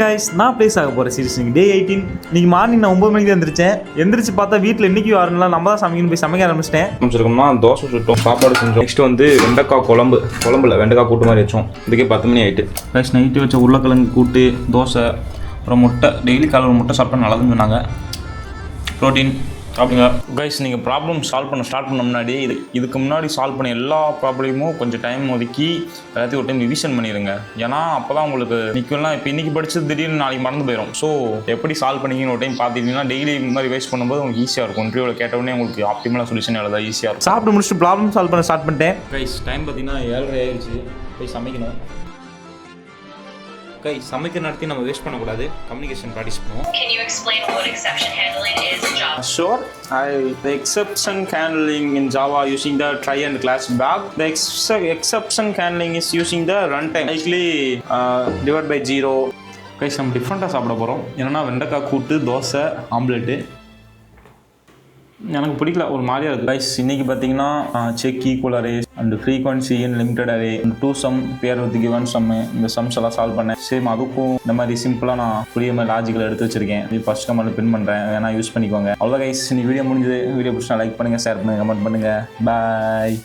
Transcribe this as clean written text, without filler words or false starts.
guys, நான் place ஆக போகிற சீரிஸ் டே 18. இன்னைக்கு மார்னிங் நான் 9 மணிக்கு எந்திரிச்சேன். எந்திரிச்சு பார்த்தா வீட்டில் இன்னைக்கு யாருன்னா நம்ம தான் சமைக்கணும் போய் சமைக்க ஆரம்பிச்சிட்டேன். சமைச்சிருக்கோம்னா தோசை சுட்டோம், சாப்பாடு செஞ்சோம். நெக்ஸ்ட் வந்து வெண்டைக்காய் குழம்புல வெண்டைக்காய் கூட்டு மாதிரி வச்சோம். இதுக்கே 10 மணி ஆகிட்டு. ப்ளஸ் நைட்டு வச்ச உருளைக்கிழங்கு கூட்டு, தோசை, அப்புறம் முட்டை. டெய்லி காலையில் ஒரு முட்டை சாப்பிட்டா நல்லதுன்னு சொன்னாங்க. ப்ரோட்டீன் அப்படிங்க கைஸ். நீங்கள் ப்ராப்ளம் சால்வ் ஸ்டார்ட் பண்ண முன்னாடி இதுக்கு முன்னாடி சால்வ் பண்ண எல்லா ப்ராப்ளமும் கொஞ்சம் டைம் ஒதுக்கி எல்லாத்தையும் ஒரு டைம் ரிவிஷன் பண்ணிடுங்க. ஏன்னா அப்போ தான் உங்களுக்கு நிற்கலாம். இப்போ இன்றைக்கி படித்து திடீர்னு நாளைக்கு மறந்து போயிடும். ஸோ எப்படி சால்வ் பண்ணிங்கன்னு ஒரு டைம் பார்த்துக்கிட்டிங்கன்னா டெய்லி இந்த மாதிரி வேஸ்ட் பண்ணும்போது உங்களுக்கு ஈஸியாக இருக்கும். இன்டர்வியூவில் கேட்டவுடனே உங்களுக்கு ஆப்டிமலாக சொல்யூஷன் எழுத ஈஸியாக இருக்கும். சாப்பிட்டு முடிச்சுட்டு ப்ராப்ளம் சால்வ் பண்ண ஸ்டார்ட் பண்ணிட்டேன். கைஸ் டைம் பார்த்தீங்கன்னா 7:30 ஆயிடுச்சு. போய் சமைக்கணும். சமைக்கிற நேரத்தையும் நம்ம வேஸ்ட் பண்ணக்கூடாது. கம்யூனிகேஷன் ப்ராக்டிஸ் பண்ணுவோம். Can you explain what exception handling is in Java? Sure. The exception handling in Java using the try and class back. The exception handling is using the runtime. Likely divided by 0. Guys நம்ம டிஃப்ரெண்ட்டாக சாப்பிட போகிறோம். என்னென்னா வெண்டைக்காய் கூட்டு, dosa, omelette. எனக்கு பிடிக்கல, ஒரு மாதிரியாக இருக்குது. கைஸ் இன்றைக்கி பார்த்தீங்கன்னா check equal array and frequency in limited array and 2 sum pair with given sum. இந்த சம்ஸ் எல்லாம் சால்வ் பண்ணேன். சேம் அதுக்கும் இந்த மாதிரி சிம்பிளாக நான் புரிய மாதிரி லாஜிக்கில் எடுத்து வச்சிருக்கேன். இது ஃபஸ்ட் கமெண்ட் பின் பண்ணுறேன், வேணா யூஸ் பண்ணிக்கோங்க. அவ்வளோ கைஸ், இந்த வீடியோ முடிஞ்சது. வீடியோ பிடிச்சா லைக் பண்ணுங்கள், ஷேர் பண்ணுங்கள், கமெண்ட் பண்ணுங்கள். பாய்.